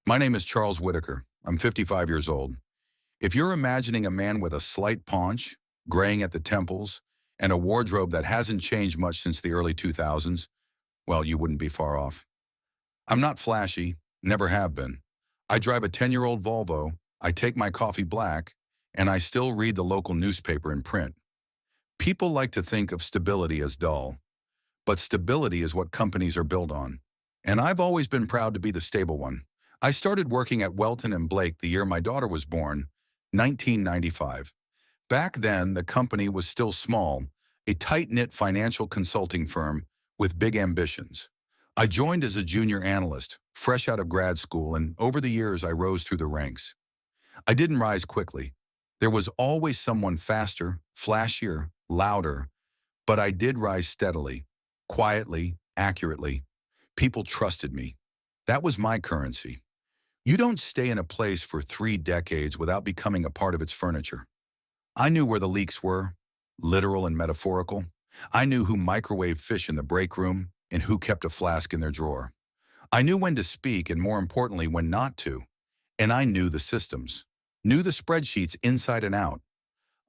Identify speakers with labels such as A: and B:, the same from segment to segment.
A: My name is Charles Whitaker. I'm 55 years old. If you're imagining a man with a slight paunch, graying at the temples, and a wardrobe that hasn't changed much since the early 2000s, well, you wouldn't be far off. I'm not flashy, never have been. I drive a 10-year-old Volvo, I take my coffee black, and I still read the local newspaper in print. People like to think of stability as dull, but stability is what companies are built on. And I've always been proud to be the stable one. I started working at Welton and Blake the year my daughter was born, 1995. Back then, the company was still small, a tight-knit financial consulting firm with big ambitions. I joined as a junior analyst, fresh out of grad school, and over the years I rose through the ranks. I didn't rise quickly. There was always someone faster, flashier, louder, but I did rise steadily, quietly, accurately. People trusted me. That was my currency. You don't stay in a place for 3 decades without becoming a part of its furniture. I knew where the leaks were, literal and metaphorical. I knew who microwaved fish in the break room and who kept a flask in their drawer. I knew when to speak and, more importantly, when not to. And I knew the systems, knew the spreadsheets inside and out.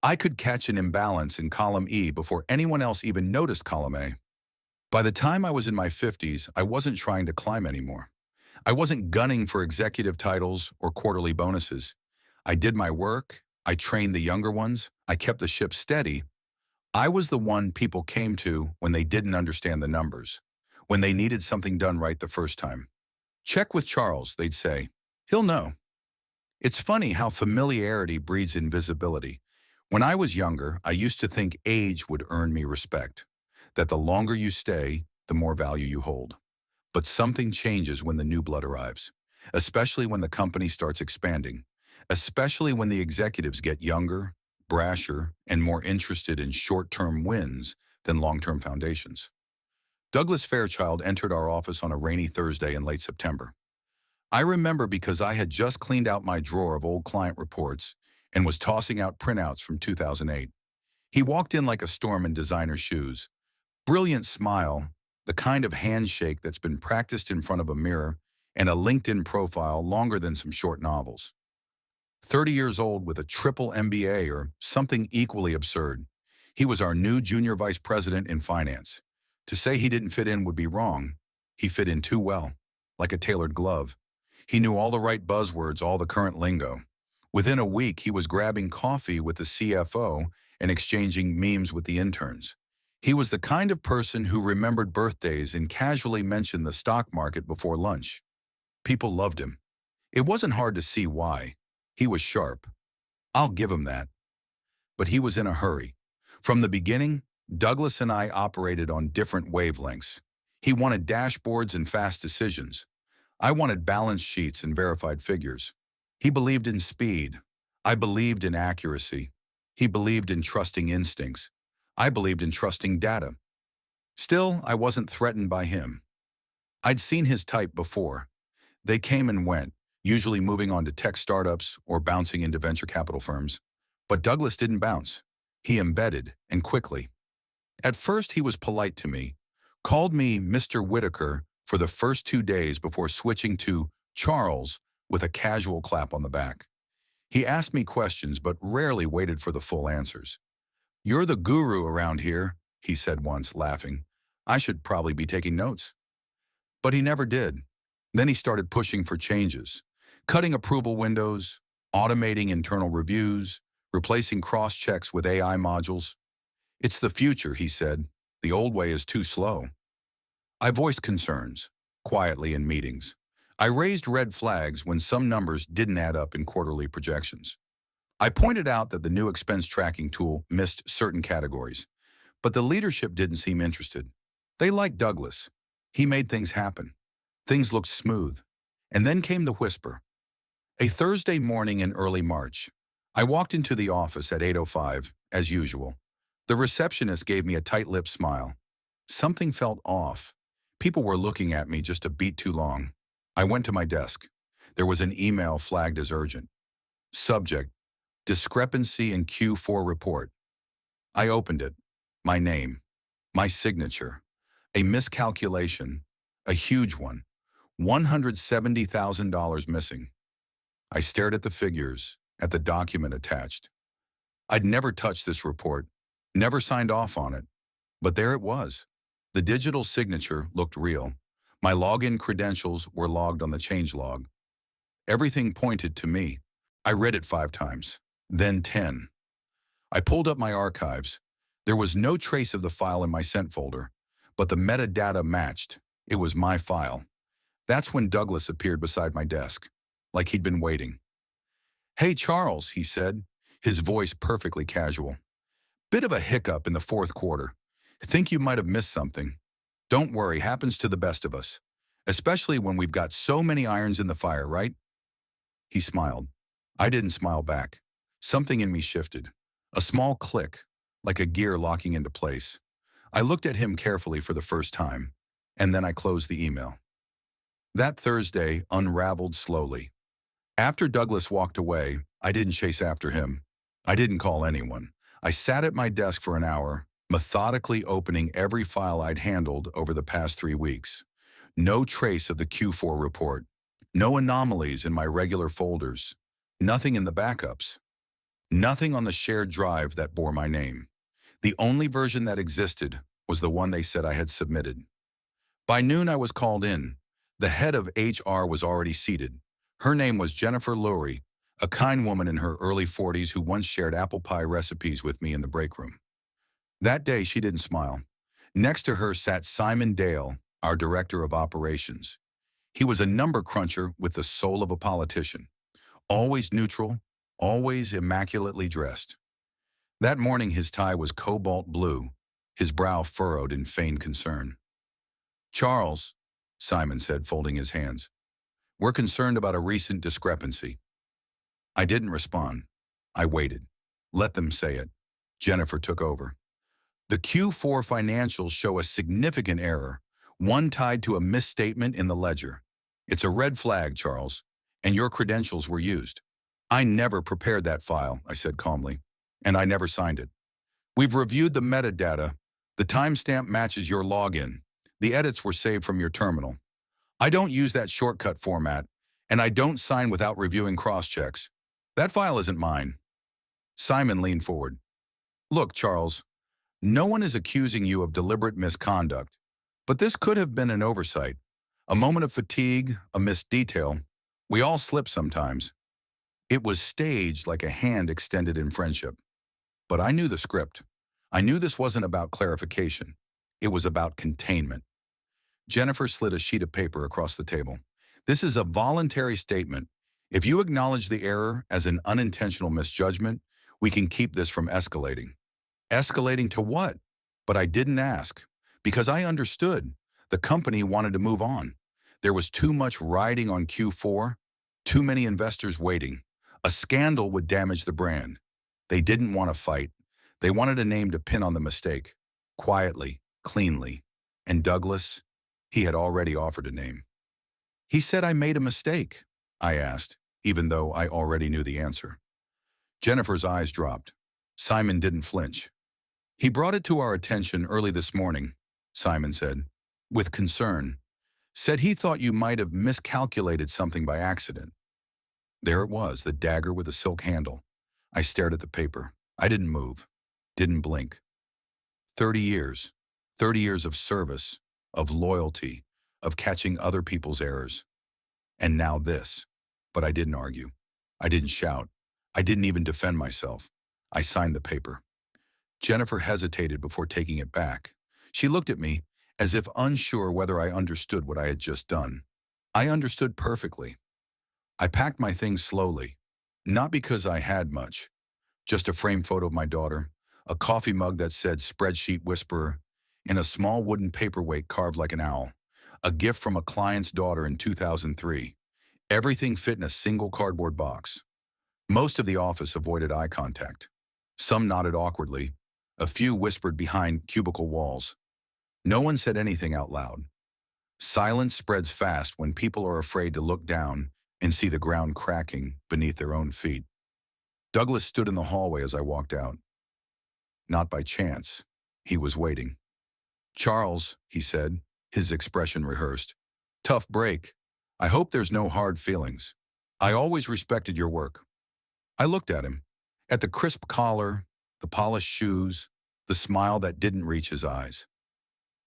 A: I could catch an imbalance in column E before anyone else even noticed column A. By the time I was in my 50s, I wasn't trying to climb anymore. I wasn't gunning for executive titles or quarterly bonuses. I did my work, I trained the younger ones, I kept the ship steady. I was the one people came to when they didn't understand the numbers, when they needed something done right the first time. Check with Charles, they'd say. He'll know. It's funny how familiarity breeds invisibility. When I was younger, I used to think age would earn me respect, that the longer you stay, the more value you hold. But something changes when the new blood arrives, especially when the company starts expanding, especially when the executives get younger, brasher, and more interested in short-term wins than long-term foundations. Douglas Fairchild entered our office on a rainy Thursday in late September. I remember because I had just cleaned out my drawer of old client reports and was tossing out printouts from 2008. He walked in like a storm in designer shoes. Brilliant smile, the kind of handshake that's been practiced in front of a mirror, and a LinkedIn profile longer than some short novels. 30 years old with a triple MBA or something equally absurd. He was our new junior vice president in finance. To say he didn't fit in would be wrong. He fit in too well, like a tailored glove. He knew all the right buzzwords, all the current lingo. Within a week, he was grabbing coffee with the CFO and exchanging memes with the interns. He was the kind of person who remembered birthdays and casually mentioned the stock market before lunch. People loved him. It wasn't hard to see why. He was sharp. I'll give him that. But he was in a hurry. From the beginning, Douglas and I operated on different wavelengths. He wanted dashboards and fast decisions. I wanted balance sheets and verified figures. He believed in speed. I believed in accuracy. He believed in trusting instincts. I believed in trusting data. Still, I wasn't threatened by him. I'd seen his type before. They came and went, usually moving on to tech startups or bouncing into venture capital firms. But Douglas didn't bounce. He embedded, and quickly. At first, he was polite to me, called me Mr. Whitaker for the first 2 days before switching to Charles with a casual clap on the back. He asked me questions but rarely waited for the full answers. "You're the guru around here," he said once, laughing. "I should probably be taking notes." But he never did. Then he started pushing for changes, cutting approval windows, automating internal reviews, replacing cross-checks with AI modules. "It's the future," he said. "The old way is too slow." I voiced concerns, quietly in meetings. I raised red flags when some numbers didn't add up in quarterly projections. I pointed out that the new expense tracking tool missed certain categories, but the leadership didn't seem interested. They liked Douglas. He made things happen. Things looked smooth. And then came the whisper. A Thursday morning in early March, I walked into the office at 8:05, as usual. The receptionist gave me a tight-lipped smile. Something felt off. People were looking at me just a beat too long. I went to my desk. There was an email flagged as urgent. Subject: discrepancy in Q4 report. I opened it. My name. My signature. A miscalculation. A huge one. $170,000 missing. I stared at the figures, at the document attached. I'd never touched this report, never signed off on it, but there it was. The digital signature looked real. My login credentials were logged on the changelog. Everything pointed to me. I read it 5 times, then 10. I pulled up my archives. There was no trace of the file in my sent folder, but the metadata matched. It was my file. That's when Douglas appeared beside my desk, like he'd been waiting. "Hey, Charles," he said, his voice perfectly casual. "Bit of a hiccup in the fourth quarter. Think you might have missed something. Don't worry, happens to the best of us, especially when we've got so many irons in the fire, right?" He smiled. I didn't smile back. Something in me shifted. A small click, like a gear locking into place. I looked at him carefully for the first time, and then I closed the email. That Thursday unraveled slowly. After Douglas walked away, I didn't chase after him. I didn't call anyone. I sat at my desk for an hour, methodically opening every file I'd handled over the past 3 weeks. No trace of the Q4 report. No anomalies in my regular folders. Nothing in the backups. Nothing on the shared drive that bore my name. The only version that existed was the one they said I had submitted. By noon, I was called in. The head of HR was already seated. Her name was Jennifer Lurie, a kind woman in her early 40s who once shared apple pie recipes with me in the break room. That day, she didn't smile. Next to her sat Simon Dale, our director of operations. He was a number cruncher with the soul of a politician. Always neutral, always immaculately dressed. That morning, his tie was cobalt blue, his brow furrowed in feigned concern. "Charles," Simon said, folding his hands, "we're concerned about a recent discrepancy." I didn't respond. I waited. Let them say it. Jennifer took over. "The Q4 financials show a significant error, one tied to a misstatement in the ledger. It's a red flag, Charles, and your credentials were used." "I never prepared that file," I said calmly, "and I never signed it. We've reviewed the metadata. The timestamp matches your login. The edits were saved from your terminal. I don't use that shortcut format, and I don't sign without reviewing cross-checks. That file isn't mine." Simon leaned forward. "Look, Charles, no one is accusing you of deliberate misconduct, but this could have been an oversight, a moment of fatigue, a missed detail. We all slip sometimes. It was staged like a hand extended in friendship. But I knew the script. I knew this wasn't about clarification. It was about containment." Jennifer slid a sheet of paper across the table. "This is a voluntary statement. If you acknowledge the error as an unintentional misjudgment, we can keep this from escalating." Escalating to what? But I didn't ask, because I understood. The company wanted to move on. There was too much riding on Q4, too many investors waiting. A scandal would damage the brand. They didn't want to fight. They wanted a name to pin on the mistake. Quietly, cleanly. And Douglas, he had already offered a name. "He said I made a mistake," I asked, even though I already knew the answer. Jennifer's eyes dropped. Simon didn't flinch. "He brought it to our attention early this morning," Simon said, with concern. "Said he thought you might have miscalculated something by accident." There it was, the dagger with a silk handle. I stared at the paper. I didn't move, didn't blink. 30 years. 30 years of service, of loyalty, of catching other people's errors. And now this. But I didn't argue. I didn't shout. I didn't even defend myself. I signed the paper. Jennifer hesitated before taking it back. She looked at me as if unsure whether I understood what I had just done. I understood perfectly. I packed my things slowly, not because I had much, just a framed photo of my daughter, a coffee mug that said "Spreadsheet Whisperer," and a small wooden paperweight carved like an owl, a gift from a client's daughter in 2003. Everything fit in a single cardboard box. Most of the office avoided eye contact. Some nodded awkwardly. A few whispered behind cubicle walls. No one said anything out loud. Silence spreads fast when people are afraid to look down and see the ground cracking beneath their own feet. Douglas stood in the hallway as I walked out. Not by chance. He was waiting. "Charles," he said, his expression rehearsed. "Tough break. I hope there's no hard feelings. I always respected your work. I looked at him, at the crisp collar, the polished shoes, the smile that didn't reach his eyes.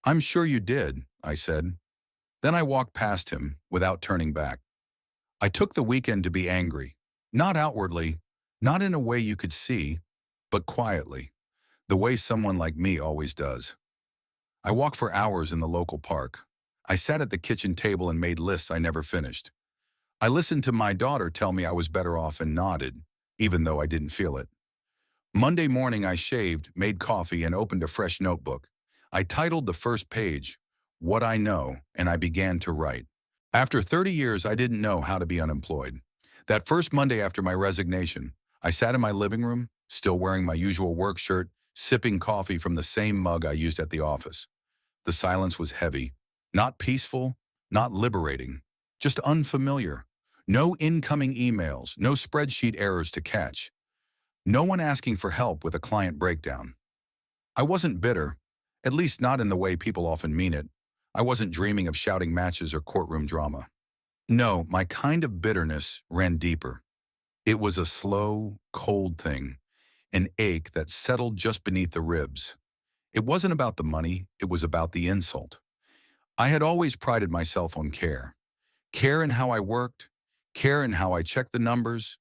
A: I'm sure you did, I said. Then I walked past him without turning back. I took the weekend to be angry, not outwardly, not in a way you could see, but quietly, the way someone like me always does. I walked for hours in the local park. I sat at the kitchen table and made lists I never finished. I listened to my daughter tell me I was better off and nodded, even though I didn't feel it. Monday morning I shaved, made coffee, and opened a fresh notebook. I titled the first page, What I Know, and I began to write. After 30 years, I didn't know how to be unemployed. That first Monday after my resignation, I sat in my living room, still wearing my usual work shirt, sipping coffee from the same mug I used at the office. The silence was heavy, not peaceful, not liberating, just unfamiliar. No incoming emails, no spreadsheet errors to catch. No one asking for help with a client breakdown. I wasn't bitter, at least not in the way people often mean it. I wasn't dreaming of shouting matches or courtroom drama. No, my kind of bitterness ran deeper. It was a slow, cold thing, an ache that settled just beneath the ribs. It wasn't about the money, it was about the insult. I had always prided myself on care. Care in how I worked, care in how I checked the numbers,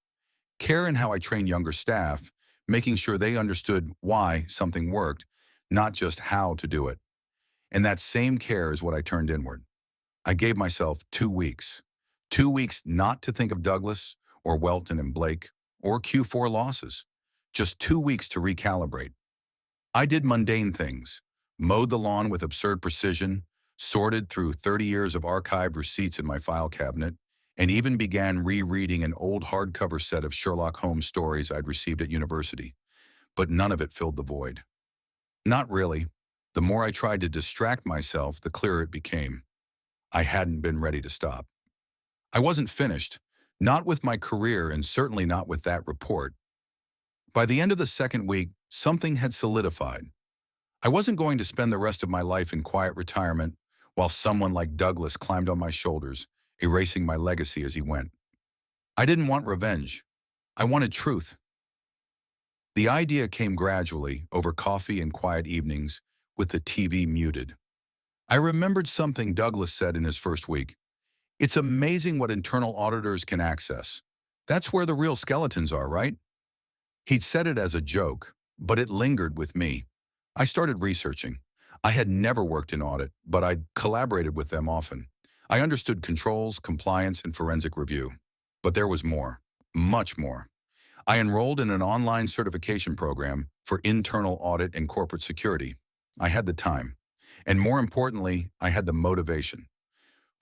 A: care in how I trained younger staff, making sure they understood why something worked, not just how to do it. And that same care is what I turned inward. I gave myself 2 weeks. 2 weeks not to think of Douglas or Welton and Blake or Q4 losses. Just 2 weeks to recalibrate. I did mundane things, mowed the lawn with absurd precision, sorted through 30 years of archived receipts in my file cabinet, and even began rereading an old hardcover set of Sherlock Holmes stories I'd received at university. But none of it filled the void. Not really. The more I tried to distract myself, the clearer it became. I hadn't been ready to stop. I wasn't finished, not with my career and certainly not with that report. By the end of the second week, something had solidified. I wasn't going to spend the rest of my life in quiet retirement while someone like Douglas climbed on my shoulders, erasing my legacy as he went. I didn't want revenge. I wanted truth. The idea came gradually, over coffee and quiet evenings, with the TV muted. I remembered something Douglas said in his first week. It's amazing what internal auditors can access. That's where the real skeletons are, right? He'd said it as a joke, but it lingered with me. I started researching. I had never worked in audit, but I'd collaborated with them often. I understood controls, compliance, and forensic review. But there was more, much more. I enrolled in an online certification program for internal audit and corporate security. I had the time. And more importantly, I had the motivation.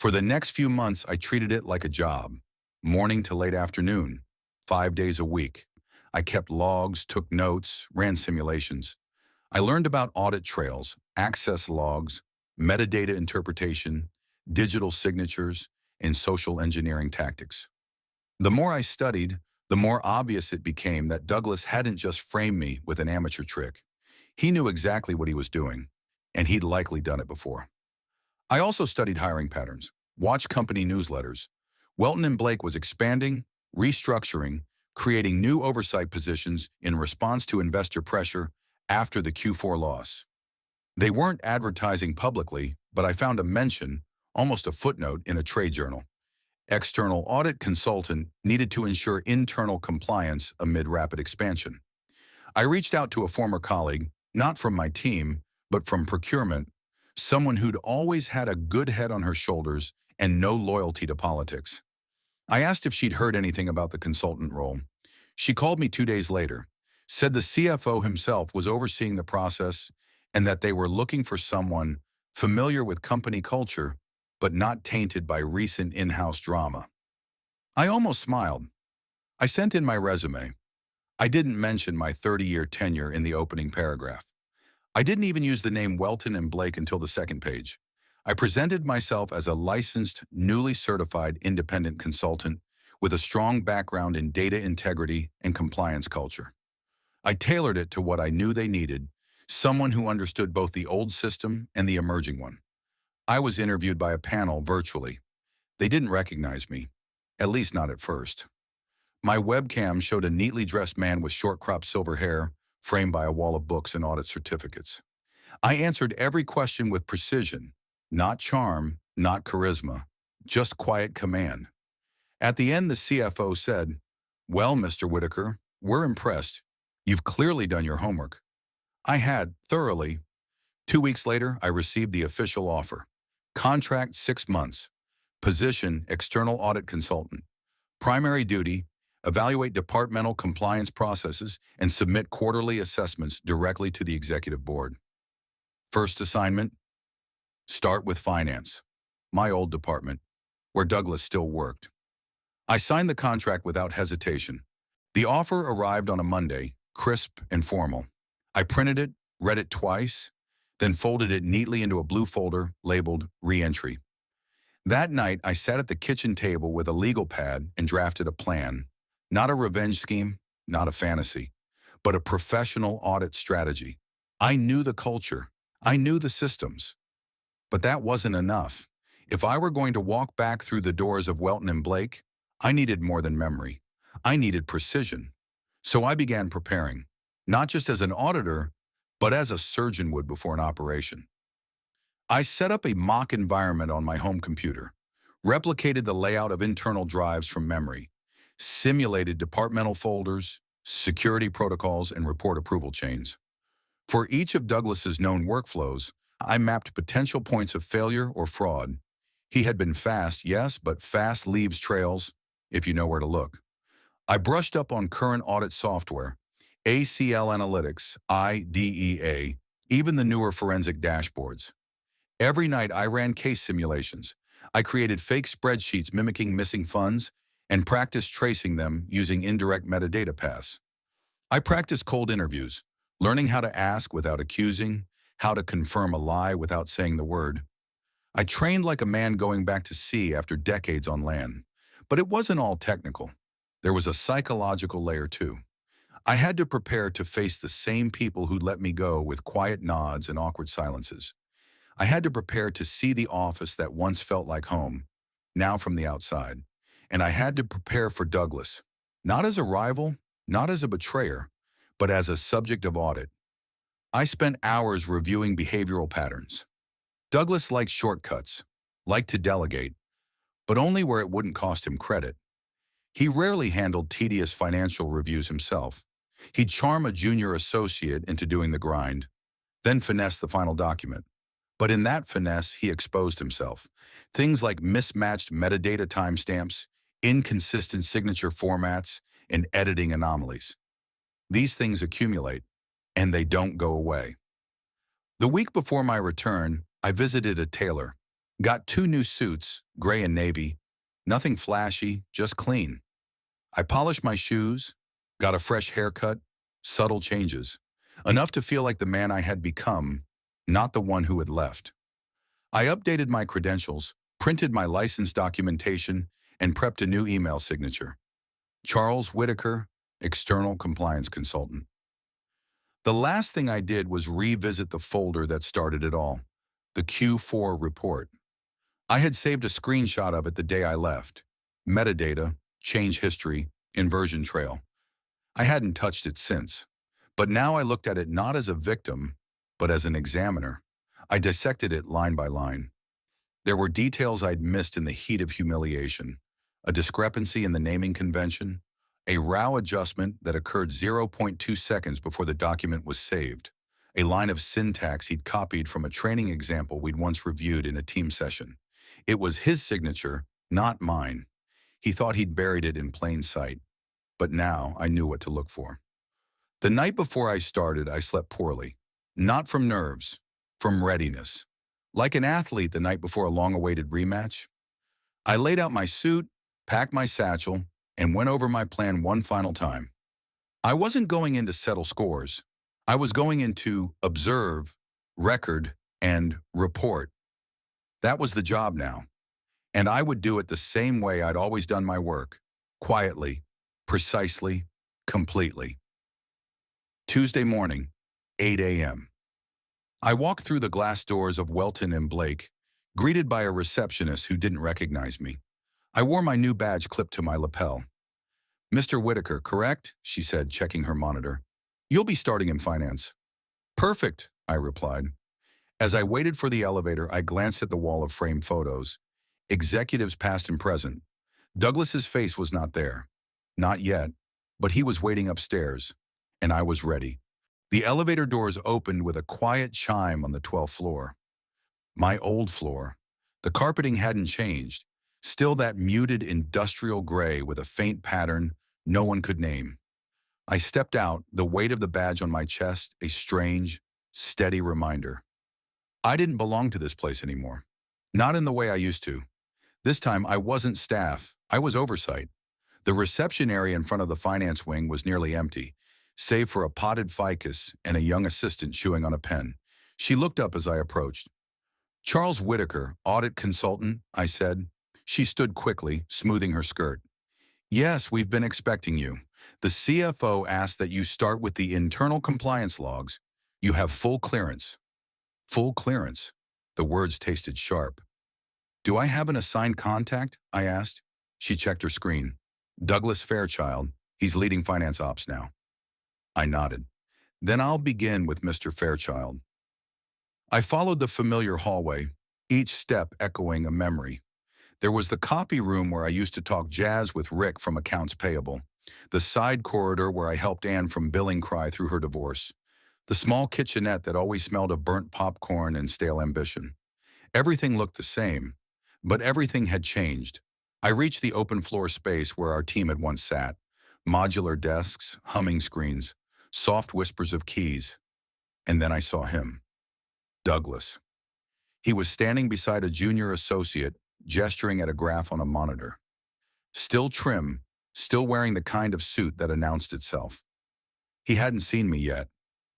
A: For the next few months, I treated it like a job. Morning to late afternoon, 5 days a week. I kept logs, took notes, ran simulations. I learned about audit trails, access logs, metadata interpretation, digital signatures, and social engineering tactics. The more I studied, the more obvious it became that Douglas hadn't just framed me with an amateur trick. He knew exactly what he was doing, and he'd likely done it before. I also studied hiring patterns, watched company newsletters. Welton and Blake was expanding, restructuring, creating new oversight positions in response to investor pressure after the Q4 loss. They weren't advertising publicly, but I found a mention, almost a footnote, in a trade journal. External audit consultant needed to ensure internal compliance amid rapid expansion. I reached out to a former colleague, not from my team, but from procurement, someone who'd always had a good head on her shoulders and no loyalty to politics. I asked if she'd heard anything about the consultant role. She called me 2 days later, said the CFO himself was overseeing the process and that they were looking for someone familiar with company culture, but not tainted by recent in-house drama. I almost smiled. I sent in my resume. I didn't mention my 30-year tenure in the opening paragraph. I didn't even use the name Welton and Blake until the second page. I presented myself as a licensed, newly certified independent consultant with a strong background in data integrity and compliance culture. I tailored it to what I knew they needed, someone who understood both the old system and the emerging one. I was interviewed by a panel virtually. They didn't recognize me, at least not at first. My webcam showed a neatly dressed man with short-cropped silver hair, framed by a wall of books and audit certificates. I answered every question with precision, not charm, not charisma, just quiet command. At the end, the CFO said, "Well, Mr. Whitaker, we're impressed. You've clearly done your homework." I had, thoroughly. 2 weeks later, I received the official offer. Contract 6 months. Position, external audit consultant. Primary duty, evaluate departmental compliance processes and submit quarterly assessments directly to the executive board. First assignment, start with finance, my old department, where Douglas still worked. I signed the contract without hesitation. The offer arrived on a Monday, crisp and formal. I printed it, read it twice, then folded it neatly into a blue folder labeled Re-entry. That night, I sat at the kitchen table with a legal pad and drafted a plan. Not a revenge scheme, not a fantasy, but a professional audit strategy. I knew the culture. I knew the systems. But that wasn't enough. If I were going to walk back through the doors of Welton and Blake, I needed more than memory. I needed precision. So I began preparing, not just as an auditor, but as a surgeon would before an operation. I set up a mock environment on my home computer, replicated the layout of internal drives from memory, simulated departmental folders, security protocols, and report approval chains. For each of Douglas's known workflows, I mapped potential points of failure or fraud. He had been fast, yes, but fast leaves trails, if you know where to look. I brushed up on current audit software, ACL Analytics, IDEA, even the newer forensic dashboards. Every night I ran case simulations. I created fake spreadsheets mimicking missing funds and practiced tracing them using indirect metadata paths. I practiced cold interviews, learning how to ask without accusing, how to confirm a lie without saying the word. I trained like a man going back to sea after decades on land. But it wasn't all technical. There was a psychological layer too. I had to prepare to face the same people who'd let me go with quiet nods and awkward silences. I had to prepare to see the office that once felt like home, now from the outside. And I had to prepare for Douglas, not as a rival, not as a betrayer, but as a subject of audit. I spent hours reviewing behavioral patterns. Douglas liked shortcuts, liked to delegate, but only where it wouldn't cost him credit. He rarely handled tedious financial reviews himself. He'd charm a junior associate into doing the grind, then finesse the final document. But in that finesse, he exposed himself. Things like mismatched metadata timestamps, inconsistent signature formats, and editing anomalies. These things accumulate, and they don't go away. The week before my return, I visited a tailor. Got 2 new suits, gray and navy. Nothing flashy, just clean. I polished my shoes, got a fresh haircut, subtle changes. Enough to feel like the man I had become, not the one who had left. I updated my credentials, printed my license documentation, and prepped a new email signature. Charles Whitaker, External Compliance Consultant. The last thing I did was revisit the folder that started it all, the Q4 report. I had saved a screenshot of it the day I left. Metadata, change history, inversion trail. I hadn't touched it since. But now I looked at it not as a victim, but as an examiner. I dissected it line by line. There were details I'd missed in the heat of humiliation. A discrepancy in the naming convention, a row adjustment that occurred 0.2 seconds before the document was saved, a line of syntax he'd copied from a training example we'd once reviewed in a team session. It was his signature, not mine. He thought he'd buried it in plain sight, but now I knew what to look for. The night before I started, I slept poorly. Not from nerves, from readiness. Like an athlete the night before a long-awaited rematch. I laid out my suit, packed my satchel, and went over my plan one final time. I wasn't going in to settle scores. I was going in to observe, record, and report. That was the job now. And I would do it the same way I'd always done my work. Quietly, precisely, completely. Tuesday morning, 8 a.m. I walked through the glass doors of Welton and Blake, greeted by a receptionist who didn't recognize me. I wore my new badge clipped to my lapel. "Mr. Whitaker, correct?" she said, checking her monitor. "You'll be starting in finance." "Perfect," I replied. As I waited for the elevator, I glanced at the wall of framed photos. Executives past and present. Douglas's face was not there. Not yet, but he was waiting upstairs, and I was ready. The elevator doors opened with a quiet chime on the 12th floor. My old floor. The carpeting hadn't changed. Still that muted industrial gray with a faint pattern no one could name. I stepped out, the weight of the badge on my chest, a strange, steady reminder. I didn't belong to this place anymore. Not in the way I used to. This time I wasn't staff, I was oversight. The reception area in front of the finance wing was nearly empty, save for a potted ficus and a young assistant chewing on a pen. She looked up as I approached. "Charles Whitaker, audit consultant," I said. She stood quickly, smoothing her skirt. "Yes, we've been expecting you. The CFO asked that you start with the internal compliance logs. You have full clearance." Full clearance. The words tasted sharp. "Do I have an assigned contact?" I asked. She checked her screen. "Douglas Fairchild. He's leading finance ops now." I nodded. "Then I'll begin with Mr. Fairchild." I followed the familiar hallway, each step echoing a memory. There was the copy room where I used to talk jazz with Rick from accounts payable, the side corridor where I helped Anne from billing cry through her divorce, the small kitchenette that always smelled of burnt popcorn and stale ambition. Everything looked the same, but everything had changed. I reached the open floor space where our team had once sat, modular desks, humming screens, soft whispers of keys, and then I saw him. Douglas. He was standing beside a junior associate, gesturing at a graph on a monitor. Still trim, still wearing the kind of suit that announced itself. He hadn't seen me yet,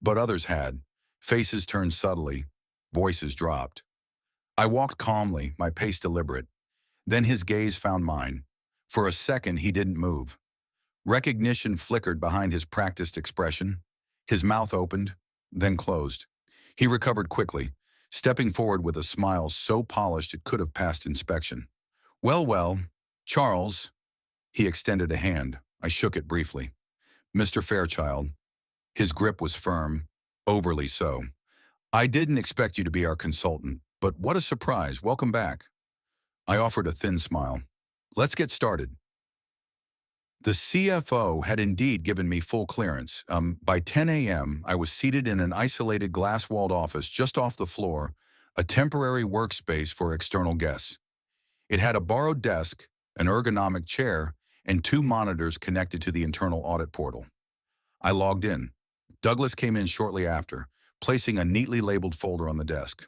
A: but others had. Faces turned subtly, voices dropped. I walked calmly, my pace deliberate. Then his gaze found mine. For a second, he didn't move. Recognition flickered behind his practiced expression. His mouth opened, then closed. He recovered quickly, stepping forward with a smile so polished it could have passed inspection. Well, Charles." He extended a hand. I shook it briefly. "Mr. Fairchild." His grip was firm, overly so. "I didn't expect you to be our consultant, but what a surprise. Welcome back." I offered a thin smile. "Let's get started." The CFO had indeed given me full clearance. By 10 a.m., I was seated in an isolated glass-walled office just off the floor, a temporary workspace for external guests. It had a borrowed desk, an ergonomic chair, and 2 monitors connected to the internal audit portal. I logged in. Douglas came in shortly after, placing a neatly labeled folder on the desk.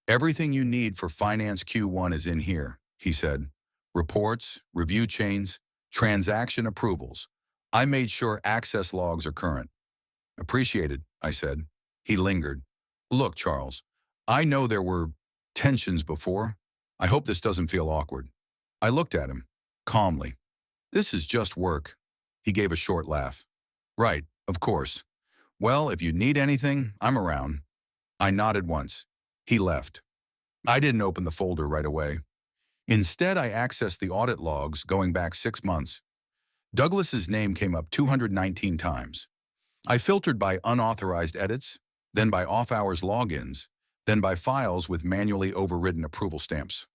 A: "Everything you need for Finance Q1 is in here," he said. "Reports, review chains, transaction approvals. I made sure access logs are current." "Appreciated," I said. He lingered. "Look, Charles, I know there were tensions before. I hope this doesn't feel awkward." I looked at him, calmly. "This is just work." He gave a short laugh. "Right, of course. Well, if you need anything, I'm around." I nodded once. He left. I didn't open the folder right away. Instead, I accessed the audit logs going back 6 months. Douglas's name came up 219 times. I filtered by unauthorized edits, then by off-hours logins, then by files with manually overridden approval stamps.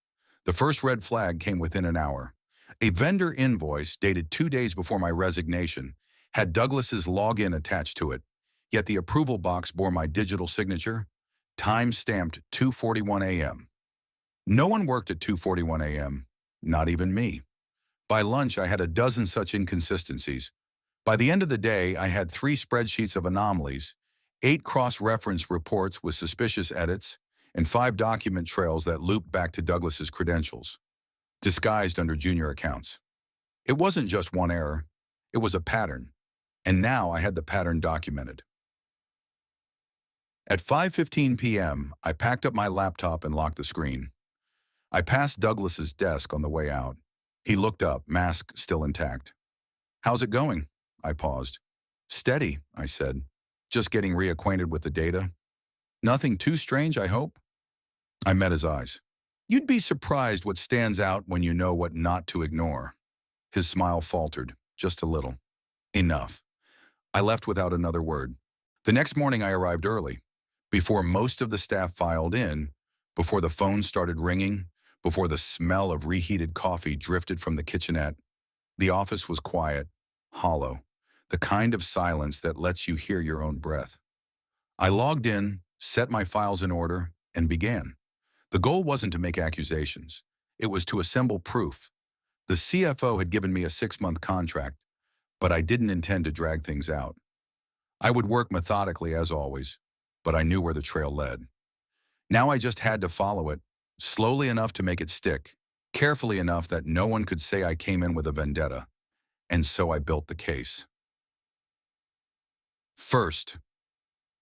A: The first red flag came within an hour. A vendor invoice dated 2 days before my resignation had Douglas's login attached to it, yet the approval box bore my digital signature, time-stamped 2:41 a.m. No one worked at 2:41 a.m., not even me. By lunch, I had a dozen such inconsistencies. By the end of the day, I had 3 spreadsheets of anomalies, 8 cross-reference reports with suspicious edits, and 5 document trails that looped back to Douglas's credentials, disguised under junior accounts. It wasn't just one error, it was a pattern, and now I had the pattern documented. At 5:15 p.m., I packed up my laptop and locked the screen. I passed Douglas's desk on the way out. He looked up, mask still intact. "How's it going?" I paused. "Steady," I said. "Just getting reacquainted with the data. Nothing too strange, I hope?" I met his eyes. You'd be surprised what stands out when you know what not to ignore. His smile faltered, just a little. Enough. I left without another word. The next morning I arrived early, before most of the staff filed in, before the phone started ringing, before the smell of reheated coffee drifted from the kitchenette. The office was quiet, hollow, the kind of silence that lets you hear your own breath. I logged in, set my files in order, and began. The goal wasn't to make accusations. It was to assemble proof. The CFO had given me a 6-month contract, but I didn't intend to drag things out. I would work methodically as always, but I knew where the trail led. Now I just had to follow it, slowly enough to make it stick, carefully enough that no one could say I came in with a vendetta. And so I built the case. First,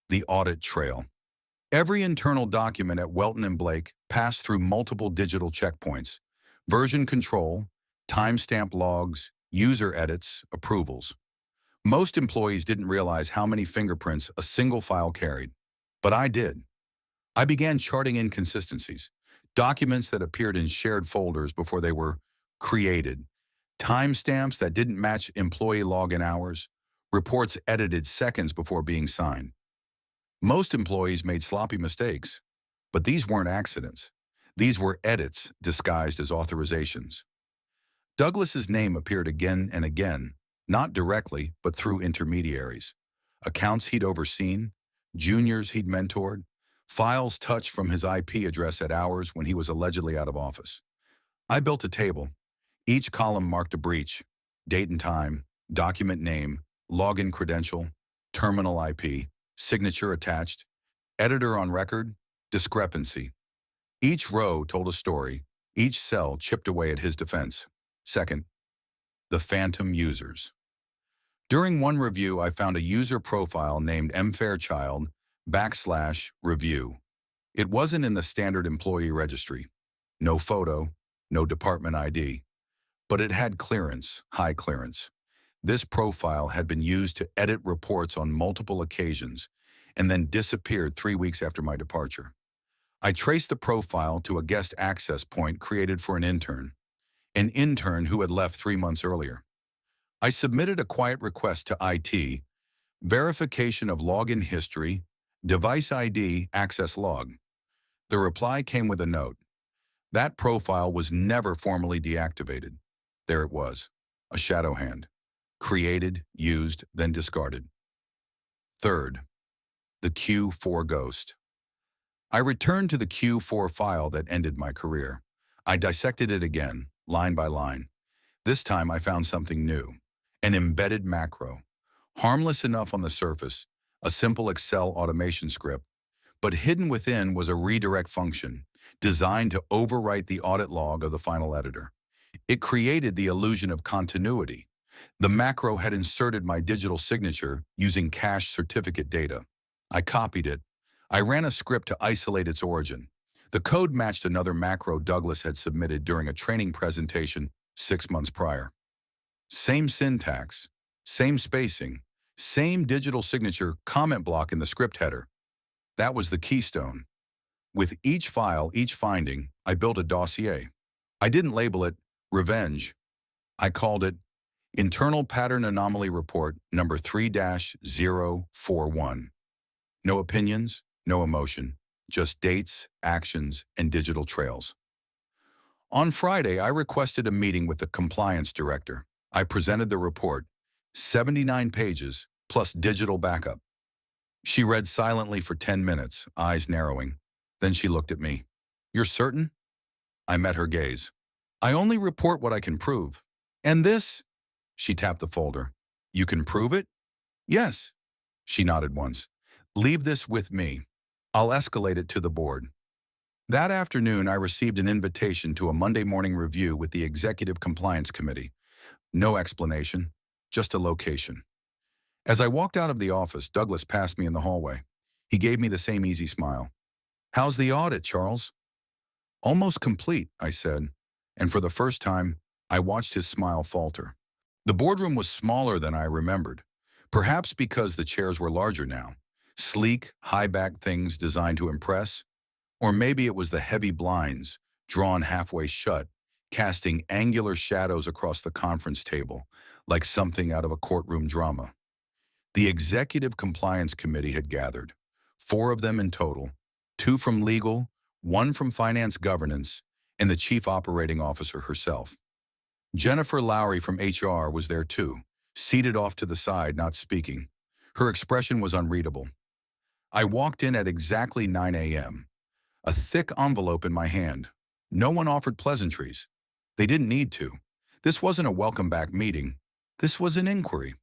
A: the audit trail. Every internal document at Welton and Blake passed through multiple digital checkpoints: version control, timestamp logs, user edits, approvals. Most employees didn't realize how many fingerprints a single file carried, but I did. I began charting inconsistencies, documents that appeared in shared folders before they were created, timestamps that didn't match employee login hours, reports edited seconds before being signed. Most employees made sloppy mistakes, but these weren't accidents. These were edits disguised as authorizations. Douglas's name appeared again and again, not directly, but through intermediaries. Accounts he'd overseen, juniors he'd mentored, files touched from his IP address at hours when he was allegedly out of office. I built a table. Each column marked a breach: date and time, document name, login credential, terminal IP, signature attached, editor on record, discrepancy. Each row told a story. Each cell chipped away at his defense. Second, the phantom users. During one review, I found a user profile named mfairchild /review. It wasn't in the standard employee registry. No photo, no department ID. But it had clearance, high clearance. This profile had been used to edit reports on multiple occasions and then disappeared 3 weeks after my departure. I traced the profile to a guest access point created for an intern who had left 3 months earlier. I submitted a quiet request to IT, verification of login history, device ID, access log. The reply came with a note. That profile was never formally deactivated. There it was, a shadow hand. Created, used, then discarded. Third, the Q4 ghost. I returned to the Q4 file that ended my career. I dissected it again, line by line. This time I found something new. An embedded macro. Harmless enough on the surface, a simple Excel automation script, but hidden within was a redirect function designed to overwrite the audit log of the final editor. It created the illusion of continuity. The macro had inserted my digital signature using cache certificate data. I copied it. I ran a script to isolate its origin. The code matched another macro Douglas had submitted during a training presentation 6 months prior. Same syntax, same spacing, same digital signature comment block in the script header. That was the keystone. With each file, each finding, I built a dossier. I didn't label it Revenge. I called it Internal Pattern Anomaly Report number 3-041. No opinions, no emotion, just dates, actions, and digital trails. On Friday, I requested a meeting with the compliance director. I presented the report, 79 pages, plus digital backup. She read silently for 10 minutes, eyes narrowing. Then she looked at me. "You're certain?" I met her gaze. "I only report what I can prove. And this?" She tapped the folder. "You can prove it?" "Yes." She nodded once. "Leave this with me. I'll escalate it to the board." That afternoon, I received an invitation to a Monday morning review with the Executive Compliance Committee. No explanation, just a location. As I walked out of the office, Douglas passed me in the hallway. He gave me the same easy smile. "How's the audit, Charles?" "Almost complete," I said, and for the first time, I watched his smile falter. The boardroom was smaller than I remembered, perhaps because the chairs were larger now. Sleek, high-backed things designed to impress, or maybe it was the heavy blinds, drawn halfway shut, casting angular shadows across the conference table, like something out of a courtroom drama. The Executive Compliance Committee had gathered, 4 of them in total, 2 from legal, 1 from finance governance, and the chief operating officer herself. Jennifer Lowry from HR was there too, seated off to the side, not speaking. Her expression was unreadable. I walked in at exactly 9 a.m., a thick envelope in my hand. No one offered pleasantries. They didn't need to. This wasn't a welcome back meeting. This was an inquiry.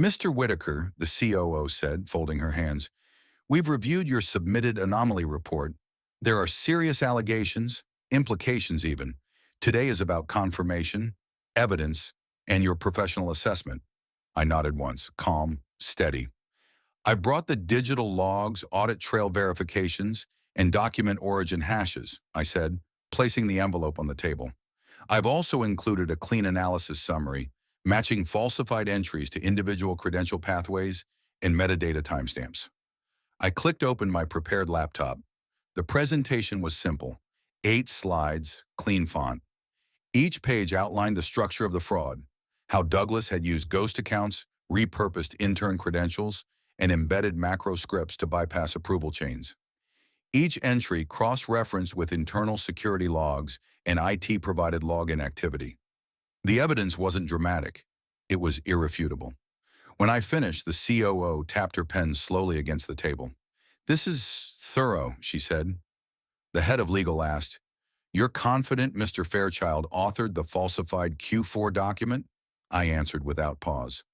A: Mr. Whitaker, the COO said, folding her hands, we've reviewed your submitted anomaly report. There are serious allegations, implications even. Today is about confirmation, evidence, and your professional assessment. I nodded once, calm, steady. I've brought the digital logs, audit trail verifications, and document origin hashes, I said, placing the envelope on the table. I've also included a clean analysis summary, matching falsified entries to individual credential pathways and metadata timestamps. I clicked open my prepared laptop. The presentation was simple. 8 slides, clean font. Each page outlined the structure of the fraud, how Douglas had used ghost accounts, repurposed intern credentials, and embedded macro scripts to bypass approval chains. Each entry cross-referenced with internal security logs and IT-provided login activity. The evidence wasn't dramatic. It was irrefutable. When I finished, the COO tapped her pen slowly against the table. "This is thorough," she said. The head of legal asked, "You're confident Mr. Fairchild authored the falsified Q4 document?" I answered without pause.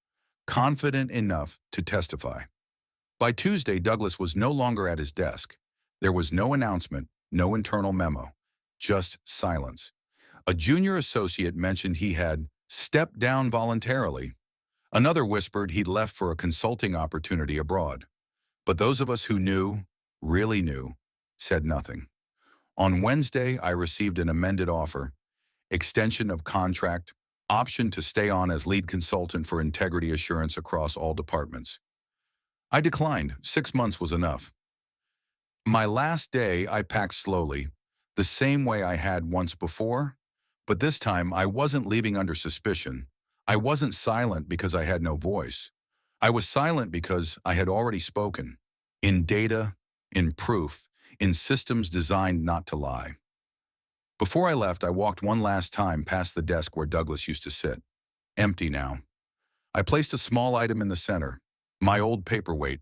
A: Confident enough to testify. By Tuesday, Douglas was no longer at his desk. There was no announcement, no internal memo, just silence. A junior associate mentioned he had stepped down voluntarily. Another whispered he'd left for a consulting opportunity abroad. But those of us who knew, really knew, said nothing. On Wednesday, I received an amended offer, extension of contract, option to stay on as lead consultant for integrity assurance across all departments. I declined. 6 months was enough. My last day, I packed slowly, the same way I had once before, but this time I wasn't leaving under suspicion. I wasn't silent because I had no voice. I was silent because I had already spoken, in data, in proof, in systems designed not to lie. Before I left, I walked one last time past the desk where Douglas used to sit. Empty now. I placed a small item in the center, my old paperweight,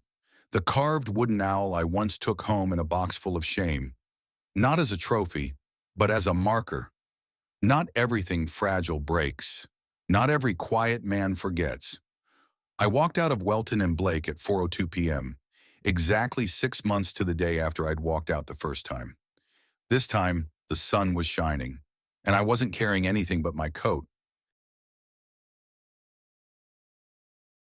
A: the carved wooden owl I once took home in a box full of shame. Not as a trophy, but as a marker. Not everything fragile breaks. Not every quiet man forgets. I walked out of Welton and Blake at 4:02 p.m., exactly 6 months to the day after I'd walked out the first time. This time, the sun was shining, and I wasn't carrying anything but my coat,